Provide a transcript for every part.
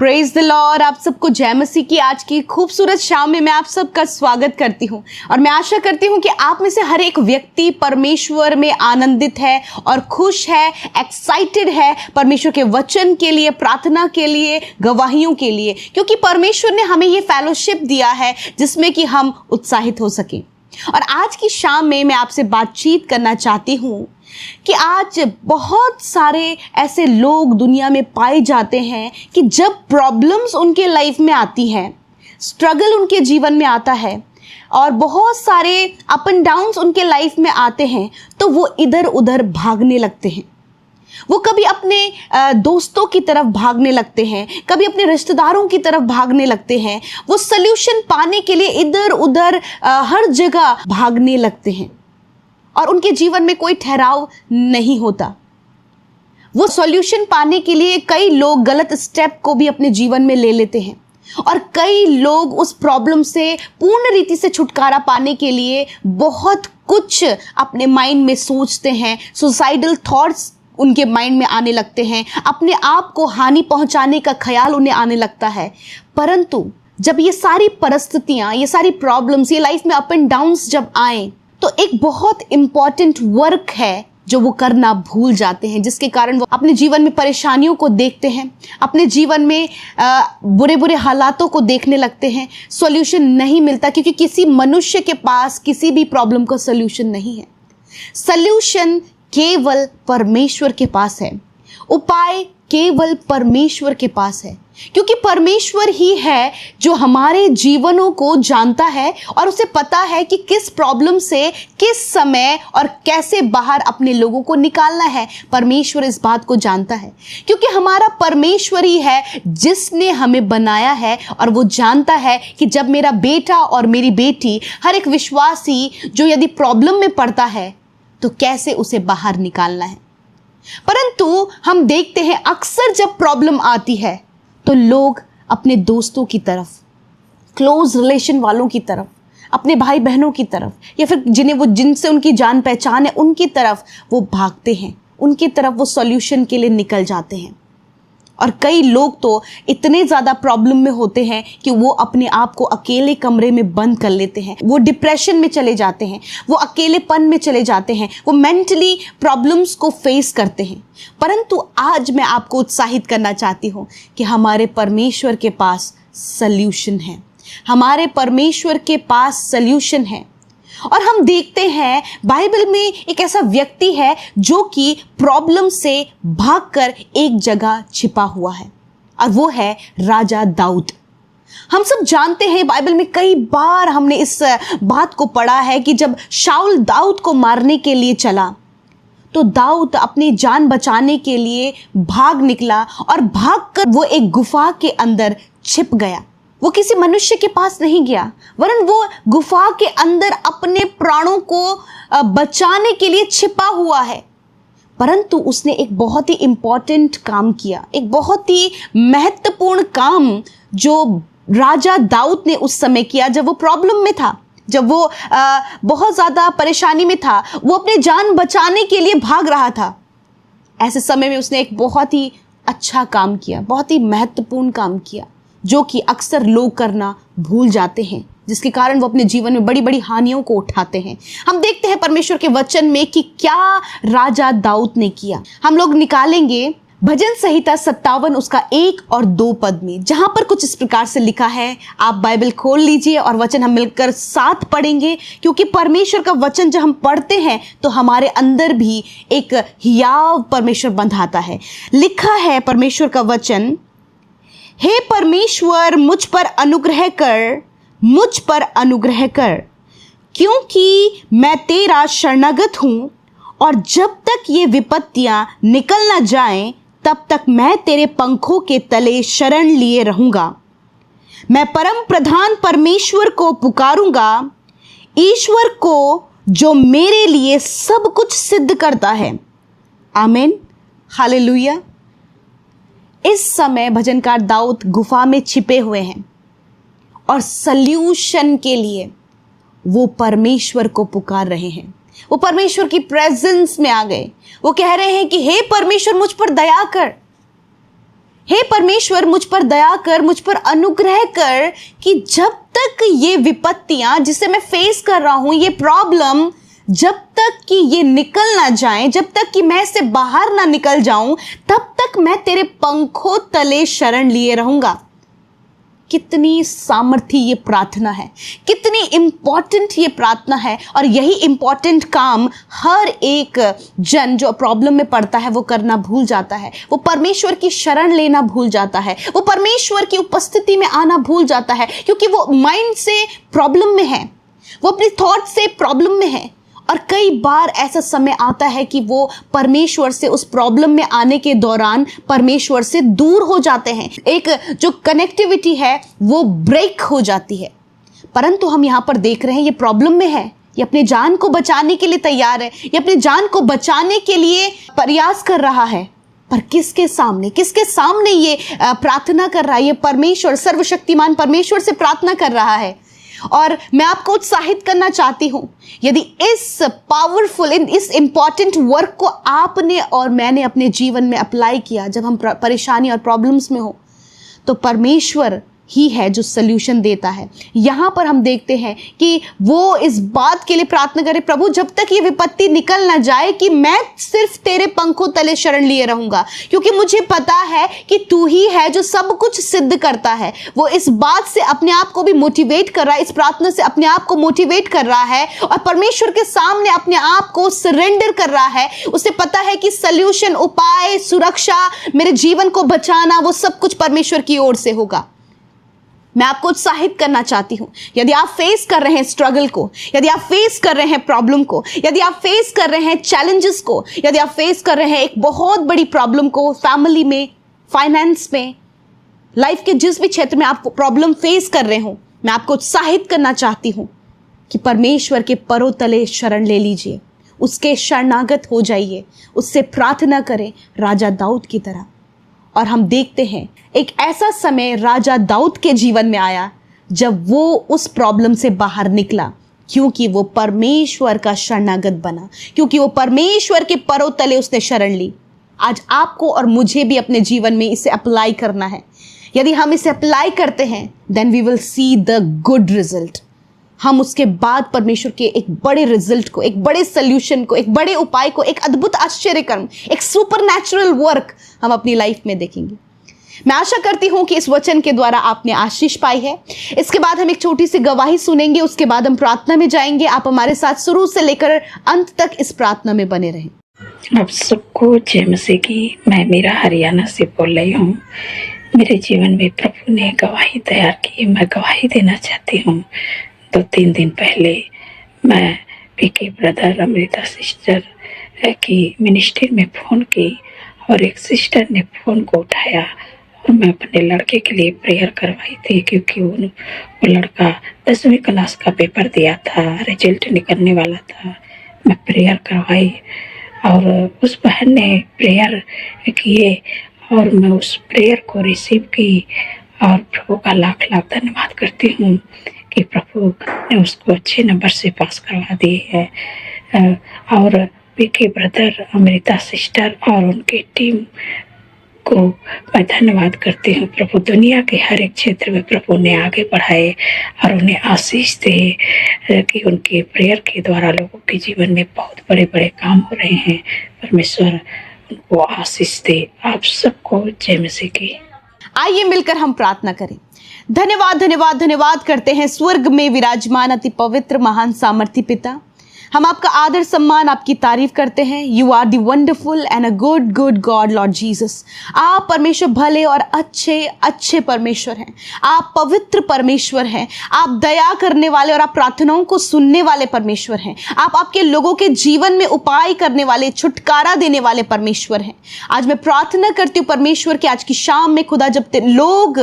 Praise the Lord. आप सबको जय मसीह की आज की खूबसूरत शाम में मैं आप सबका स्वागत करती हूं और मैं आशा करती हूं कि आप में से हर एक व्यक्ति परमेश्वर में आनंदित है और खुश है, एक्साइटेड है परमेश्वर के वचन के लिए, प्रार्थना के लिए, गवाहियों के लिए, क्योंकि परमेश्वर ने हमें ये फेलोशिप दिया है जिसमें कि हम उत्साहित हो सकें। और आज की शाम में मैं आपसे बातचीत करना चाहती हूँ कि आज बहुत सारे ऐसे लोग दुनिया में पाए जाते हैं कि जब प्रॉब्लम्स उनके लाइफ में आती हैं, स्ट्रगल उनके जीवन में आता है और बहुत सारे अप एंड डाउन्स उनके लाइफ में आते हैं, तो वो इधर उधर भागने लगते हैं। वो कभी अपने दोस्तों की तरफ भागने लगते हैं, कभी अपने रिश्तेदारों की तरफ भागने लगते हैं। वो सल्यूशन पाने के लिए इधर उधर हर जगह भागने लगते हैं और उनके जीवन में कोई ठहराव नहीं होता। वो सॉल्यूशन पाने के लिए कई लोग गलत स्टेप को भी अपने जीवन में ले लेते हैं और कई लोग उस प्रॉब्लम से पूर्ण रीति से छुटकारा पाने के लिए बहुत कुछ अपने माइंड में सोचते हैं। सुसाइडल थॉट्स उनके माइंड में आने लगते हैं, अपने आप को हानि पहुंचाने का ख्याल उन्हें आने लगता है। परंतु जब ये सारी परिस्थितियां, ये सारी प्रॉब्लम्स, ये लाइफ में अप एंड डाउन्स जब आए, तो एक बहुत इंपॉर्टेंट वर्क है जो वो करना भूल जाते हैं, जिसके कारण वो अपने जीवन में परेशानियों को देखते हैं, अपने जीवन में बुरे बुरे हालातों को देखने लगते हैं। सॉल्यूशन नहीं मिलता क्योंकि किसी मनुष्य के पास किसी भी प्रॉब्लम का सॉल्यूशन नहीं है। सॉल्यूशन केवल परमेश्वर के पास है, उपाय केवल परमेश्वर के पास है, क्योंकि परमेश्वर ही है जो हमारे जीवनों को जानता है और उसे पता है कि किस प्रॉब्लम से किस समय और कैसे बाहर अपने लोगों को निकालना है। परमेश्वर इस बात को जानता है क्योंकि हमारा परमेश्वर ही है जिसने हमें बनाया है और वो जानता है कि जब मेरा बेटा और मेरी बेटी, हर एक विश्वासी जो यदि प्रॉब्लम में पड़ता है तो कैसे उसे बाहर निकालना है। परंतु हम देखते हैं अक्सर जब प्रॉब्लम आती है तो लोग अपने दोस्तों की तरफ, क्लोज रिलेशन वालों की तरफ, अपने भाई बहनों की तरफ, या फिर जिनसे उनकी जान पहचान है उनकी तरफ वो भागते हैं, उनकी तरफ वो सॉल्यूशन के लिए निकल जाते हैं। और कई लोग तो इतने ज़्यादा प्रॉब्लम में होते हैं कि वो अपने आप को अकेले कमरे में बंद कर लेते हैं, वो डिप्रेशन में चले जाते हैं, वो अकेलेपन में चले जाते हैं, वो मेंटली प्रॉब्लम्स को फेस करते हैं। परंतु आज मैं आपको उत्साहित करना चाहती हूँ कि हमारे परमेश्वर के पास सल्यूशन है, हमारे परमेश्वर के पास सल्यूशन है। और हम देखते हैं बाइबल में एक ऐसा व्यक्ति है जो कि प्रॉब्लम से भागकर एक जगह छिपा हुआ है और वो है राजा दाऊद। हम सब जानते हैं, बाइबल में कई बार हमने इस बात को पढ़ा है कि जब शाऊल दाऊद को मारने के लिए चला तो दाऊद अपनी जान बचाने के लिए भाग निकला और भागकर वो एक गुफा के अंदर छिप गया। वो किसी मनुष्य के पास नहीं गया, वरन वो गुफा के अंदर अपने प्राणों को बचाने के लिए छिपा हुआ है। परंतु उसने एक बहुत ही इंपॉर्टेंट काम किया, एक बहुत ही महत्वपूर्ण काम जो राजा दाऊद ने उस समय किया जब वो प्रॉब्लम में था, जब वो बहुत ज़्यादा परेशानी में था, वो अपने जान बचाने के लिए भाग रहा था। ऐसे समय में उसने एक बहुत ही अच्छा काम किया, बहुत ही महत्वपूर्ण काम किया, जो कि अक्सर लोग करना भूल जाते हैं, जिसके कारण वो अपने जीवन में बड़ी बड़ी हानियों को उठाते हैं। हम देखते हैं परमेश्वर के वचन में कि क्या राजा दाऊद ने किया। हम लोग निकालेंगे भजन संहिता 57 उसका 1 और 2 पद में, जहां पर कुछ इस प्रकार से लिखा है। आप बाइबल खोल लीजिए और वचन हम मिलकर साथ पढ़ेंगे, क्योंकि परमेश्वर का वचन जब हम पढ़ते हैं तो हमारे अंदर भी एक हियाव परमेश्वर बंधाता है। लिखा है परमेश्वर का वचन, हे परमेश्वर मुझ पर अनुग्रह कर, मुझ पर अनुग्रह कर, क्योंकि मैं तेरा शरणागत हूँ और जब तक ये विपत्तियाँ निकल न जाएं तब तक मैं तेरे पंखों के तले शरण लिए रहूँगा। मैं परम प्रधान परमेश्वर को पुकारूंगा, ईश्वर को जो मेरे लिए सब कुछ सिद्ध करता है। आमीन, हालेलुया। इस समय भजनकार दाऊद गुफा में छिपे हुए हैं और सल्यूशन के लिए वो परमेश्वर को पुकार रहे हैं। वो परमेश्वर की प्रेजेंस में आ गए। वो कह रहे हैं कि हे परमेश्वर मुझ पर दया कर, हे परमेश्वर, मुझ पर दया कर, मुझ पर अनुग्रह कर कि जब तक ये विपत्तियां जिसे मैं फेस कर रहा हूं, ये प्रॉब्लम, जब तक कि ये निकल ना जाए, जब तक कि मैं इससे बाहर ना निकल जाऊं, तब तक मैं तेरे पंखों तले शरण लिए रहूंगा। कितनी सामर्थी ये प्रार्थना है, कितनी इंपॉर्टेंट ये प्रार्थना है। और यही इंपॉर्टेंट काम हर एक जन जो प्रॉब्लम में पड़ता है वो करना भूल जाता है। वो परमेश्वर की शरण लेना भूल जाता है, वो परमेश्वर की उपस्थिति में आना भूल जाता है, क्योंकि वो माइंड से प्रॉब्लम में है, वो अपने थॉट से प्रॉब्लम में है। और कई बार ऐसा समय आता है कि वो परमेश्वर से उस प्रॉब्लम में आने के दौरान परमेश्वर से दूर हो जाते हैं, एक जो कनेक्टिविटी है वो ब्रेक हो जाती है। परंतु हम यहाँ पर देख रहे हैं ये प्रॉब्लम में है, ये अपने जान को बचाने के लिए तैयार है, ये अपने जान को बचाने के लिए प्रयास कर रहा है। पर किसके सामने ये प्रार्थना कर रहा है? ये परमेश्वर, सर्वशक्तिमान परमेश्वर से प्रार्थना कर रहा है। और मैं आपको उत्साहित करना चाहती हूं, यदि इस पावरफुल, इस इंपॉर्टेंट वर्क को आपने और मैंने अपने जीवन में अप्लाई किया, जब हम परेशानी और प्रॉब्लम्स में हो, तो परमेश्वर ही है जो सल्यूशन देता है। यहाँ पर हम देखते हैं कि वो इस बात के लिए प्रार्थना करे, प्रभु जब तक ये विपत्ति निकल ना जाए कि मैं सिर्फ तेरे पंखों तले शरण लिए रहूंगा, क्योंकि मुझे पता है कि तू ही है जो सब कुछ सिद्ध करता है। वो इस बात से अपने आप को भी मोटिवेट कर रहा है, इस प्रार्थना से अपने आप को मोटिवेट कर रहा है और परमेश्वर के सामने अपने आप को सरेंडर कर रहा है। उसे पता है कि सल्यूशन, उपाय, सुरक्षा, मेरे जीवन को बचाना, वो सब कुछ परमेश्वर की ओर से होगा। मैं आपको उत्साहित करना चाहती हूं, यदि आप फेस कर रहे हैं स्ट्रगल को, यदि आप फेस कर रहे हैं प्रॉब्लम को, यदि आप फेस कर रहे हैं चैलेंजेस को, यदि आप फेस कर रहे हैं एक बहुत बड़ी प्रॉब्लम को, फैमिली में, फाइनेंस में, लाइफ के जिस भी क्षेत्र में आप प्रॉब्लम फेस कर रहे हो, मैं आपको उत्साहित करना चाहती हूं कि परमेश्वर के परों तले शरण ले लीजिए, उसके शरणागत हो जाइए, उससे प्रार्थना करें राजा दाऊद की तरह। और हम देखते हैं एक ऐसा समय राजा दाऊद के जीवन में आया जब वो उस प्रॉब्लम से बाहर निकला, क्योंकि वो परमेश्वर का शरणागत बना, क्योंकि वो परमेश्वर के परों तले उसने शरण ली। आज आपको और मुझे भी अपने जीवन में इसे अप्लाई करना है। यदि हम इसे अप्लाई करते हैं, then we will see the good result. हम उसके बाद परमेश्वर के एक बड़े रिजल्ट को, एक बड़े सल्यूशन को, एक बड़े उपाय को, एक अद्भुत आश्चर्य कर्म, एक सुपरनैचुरल वर्क हम अपनी लाइफ में देखेंगे। मैं आशा करती हूं कि इस वचन के द्वारा आपने आशीष पाई है। इसके बाद हम एक छोटी सी गवाही सुनेंगे, उसके बाद हम प्रार्थना में जाएंगे। आप हमारे साथ शुरू से लेकर अंत तक इस प्रार्थना में बने रहें। आप सबको जय मसीह की। मैं मीरा हरियाणा से बोल रही हूँ। मेरे जीवन में प्रभु ने गवाही तैयार की, मैं गवाही देना चाहती हूँ। 2-3 दिन पहले मैं पीके ब्रदर, अमृता सिस्टर की मिनिस्ट्री में फ़ोन की और एक सिस्टर ने फ़ोन को उठाया और मैं अपने लड़के के लिए प्रेयर करवाई थी, क्योंकि वो लड़का 10वीं क्लास का पेपर दिया था, रिजल्ट निकलने वाला था। मैं प्रेयर करवाई और उस बहन ने प्रेयर किए और मैं उस प्रेयर को रिसीव की और प्रभु का लाख लाख धन्यवाद करती हूँ कि प्रभु ने उसको अच्छे नंबर से पास करवा दिए है। और पीके ब्रदर, अमृता सिस्टर और उनकी टीम को मैं धन्यवाद करती हूँ। प्रभु दुनिया के हर एक क्षेत्र में प्रभु ने आगे बढ़ाए और उन्हें आशीष दे कि उनके प्रेयर के द्वारा लोगों के जीवन में बहुत बड़े बड़े काम हो रहे हैं। परमेश्वर उनको आशीष दे। आप सबको जय मसीह की। आइए मिलकर हम प्रार्थना करें। धन्यवाद धन्यवाद धन्यवाद करते हैं स्वर्ग में विराजमान अति पवित्र महान सामर्थी पिता। हम आपका आदर सम्मान, आपकी तारीफ करते हैं। You are the wonderful and a good good god lord Jesus. आप परमेश्वर भले और अच्छे अच्छे परमेश्वर हैं। आप पवित्र परमेश्वर हैं। आप दया करने वाले और आप प्रार्थनाओं को सुनने वाले परमेश्वर हैं। आप आपके लोगों के जीवन में उपाय करने वाले, छुटकारा देने वाले परमेश्वर हैं। आज मैं प्रार्थना करती हूँ परमेश्वर कि आज की शाम में खुदा जब लोग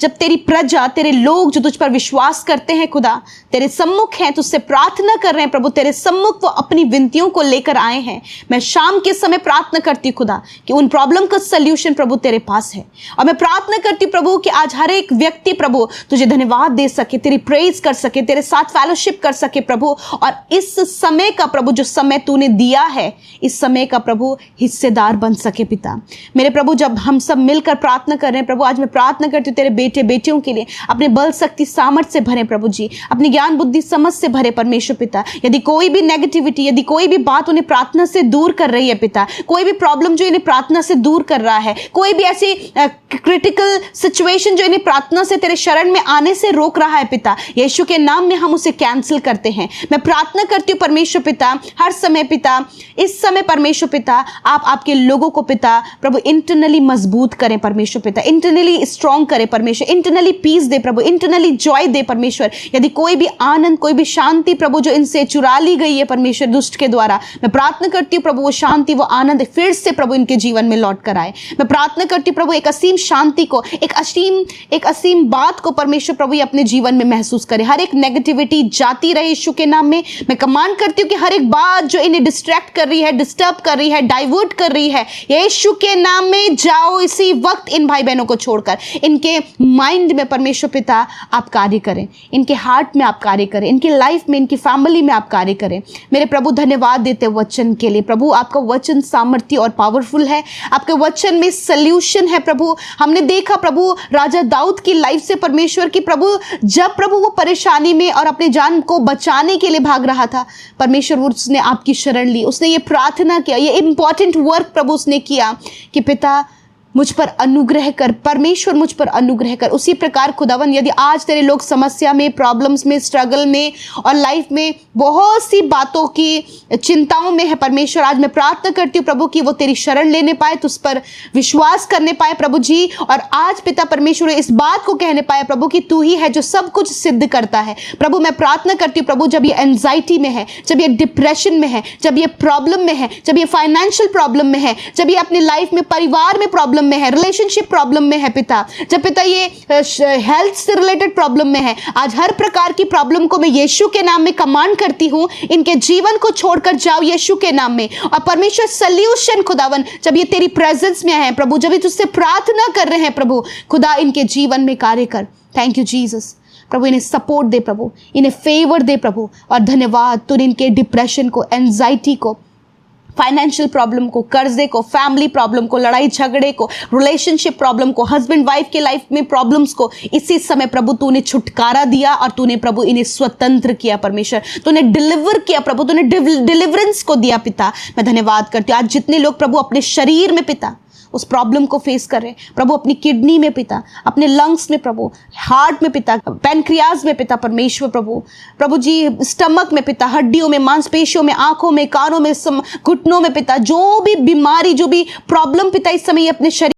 जब तेरी प्रजा, तेरे लोग जो तुझ पर विश्वास करते हैं खुदा, तेरे सम्मुख हैं, तुझसे प्रार्थना कर रहे हैं प्रभु, तेरे सम्मुख वो अपनी विनतियों को लेकर आए हैं, मैं शाम के समय प्रार्थना करती हूँ खुदा कि उन प्रॉब्लम का सल्यूशन प्रभु तेरे पास है। और मैं प्रार्थना करती हूँ प्रभु कि आज हर एक व्यक्ति प्रभु तुझे धन्यवाद दे सके, तेरी प्रेज कर सके, तेरे साथ फेलोशिप कर सके प्रभु, और इस समय का प्रभु जो समय तूने दिया है, इस समय का प्रभु हिस्सेदार बन सके पिता। मेरे प्रभु जब हम सब मिलकर प्रार्थना कर रहे हैं प्रभु, आज मैं प्रार्थना करती हूँ तेरे बेटे बेटियों के लिए, अपने बल शक्ति सामर्थ से भरे प्रभु जी, अपनी ज्ञान बुद्धि समझ से भरे परमेश्वर पिता। यदि कोई भी नेगेटिविटी, यदि कोई भी बात उन्हें प्रार्थना से दूर कर रही है पिता, कोई भी प्रॉब्लम जो इन्हें प्रार्थना से दूर कर रहा है, कोई भी ऐसी क्रिटिकल सिचुएशन जो इन्हें प्रार्थना से तेरे शरण में आने से रोक रहा है पिता, यीशु के नाम में हम उसे कैंसिल करते हैं। मैं प्रार्थना करती हूँ परमेश्वर पिता, हर समय पिता, इस समय परमेश्वर पिता आप आपके लोगों को पिता प्रभु इंटरनली मजबूत करें परमेश्वर पिता, इंटरनली स्ट्रॉन्ग करें परमेश्वर, इंटरनली पीस दे प्रभु, इंटरनली जॉय दे परमेश्वर। यदि कोई भी आनंद, कोई भी शांति प्रभु जो इनसे चुरा ली गई है परमेश्वर दुष्ट के द्वारा, मैं प्रार्थना करती हूँ प्रभु वो शांति, वो आनंद फिर से प्रभु इनके जीवन में लौट कर आए। मैं प्रार्थना करती हूँ प्रभु एक असीम शांति को, एक असीम बात को परमेश्वर प्रभु ये अपने जीवन में महसूस करे। हर एक नेगेटिविटी जाती रहे यीशु के नाम में। मैं कमांड करती हूँ कि हर एक बात जो इन्हें डिस्ट्रैक्ट कर रही है, डिस्टर्ब कर रही है, डाइवर्ट कर रही है, यीशु के नाम में जाओ इसी वक्त इन भाई बहनों को छोड़कर। इनके माइंड में परमेश्वर पिता आप कार्य करें, इनके हार्ट में आप कार्य करें, इनकी लाइफ में, इनकी फैमिली में आप कार्य करें। मेरे प्रभु धन्यवाद देते वचन के लिए प्रभु, आपका वचन सामर्थ्य और पावरफुल है, आपके वचन में सल्यूशन है प्रभु। हमने देखा प्रभु राजा दाऊद की लाइफ से परमेश्वर की प्रभु, जब प्रभु वो परेशानी में और अपने जान को बचाने के लिए भाग रहा था परमेश्वर, उसने आपकी शरण ली, उसने ये प्रार्थना किया, ये इंपॉर्टेंट वर्क प्रभु उसने किया कि पिता मुझ पर अनुग्रह कर, परमेश्वर मुझ पर अनुग्रह कर। उसी प्रकार खुदावन यदि आज तेरे लोग समस्या में, प्रॉब्लम्स में, स्ट्रगल में और लाइफ में बहुत सी बातों की चिंताओं में है परमेश्वर, आज मैं प्रार्थना करती हूँ प्रभु कि वो तेरी शरण लेने पाए, तुझ पर विश्वास करने पाए प्रभु जी, और आज पिता परमेश्वर इस बात को कहने पाए प्रभु कि तू ही है जो सब कुछ सिद्ध करता है। प्रभु मैं प्रार्थना करती हूँ प्रभु जब ये एंजाइटी में है, जब ये डिप्रेशन में है, जब ये प्रॉब्लम में है, जब ये फाइनेंशियल प्रॉब्लम में है, जब ये अपनी लाइफ में परिवार में प्रॉब्लम में है, रिलेशनशिप प्रॉब्लम में है पिता, जब पिता ये हेल्थ से रिलेटेड प्रॉब्लम में है, आज हर प्रकार की प्रॉब्लम को मैं यीशु के नाम में कमांड करती हूं, इनके जीवन को छोड़कर जाओ यीशु के नाम में। और परमेश्वर सल्यूशन खुदावन जब ये तेरी प्रेजेंस में है प्रभु, जब ये तुझसे प्रार्थना कर रहे हैं प्रभु खुदा, इनके जीवन में कार्य कर। थैंक यू जीसस प्रभु, इन्हें सपोर्ट दे प्रभु, इन्हें फेवर दे प्रभु, और धन्यवाद तू इनके डिप्रेशन को, एंजाइटी को, फाइनेंशियल प्रॉब्लम को, कर्जे को, फैमिली प्रॉब्लम को, लड़ाई झगड़े को, रिलेशनशिप प्रॉब्लम को, हस्बैंड वाइफ के लाइफ में प्रॉब्लम्स को, इसी समय प्रभु तूने छुटकारा दिया और तूने प्रभु इन्हें स्वतंत्र किया परमेश्वर, तूने डिलीवर किया प्रभु, तूने डिलीवरेंस को दिया पिता। मैं धन्यवाद करती हूँ आज जितने लोग प्रभु अपने शरीर में पिता उस प्रॉब्लम को फेस कर रहे हैं प्रभु, अपनी किडनी में पिता, अपने लंग्स में प्रभु, हार्ट में पिता, पैनक्रियाज में पिता परमेश्वर प्रभु जी, स्टमक में पिता, हड्डियों में, मांसपेशियों में, आंखों में, कानों में, घुटनों में पिता, जो भी बीमारी, जो भी प्रॉब्लम पिता इस समय अपने शरीर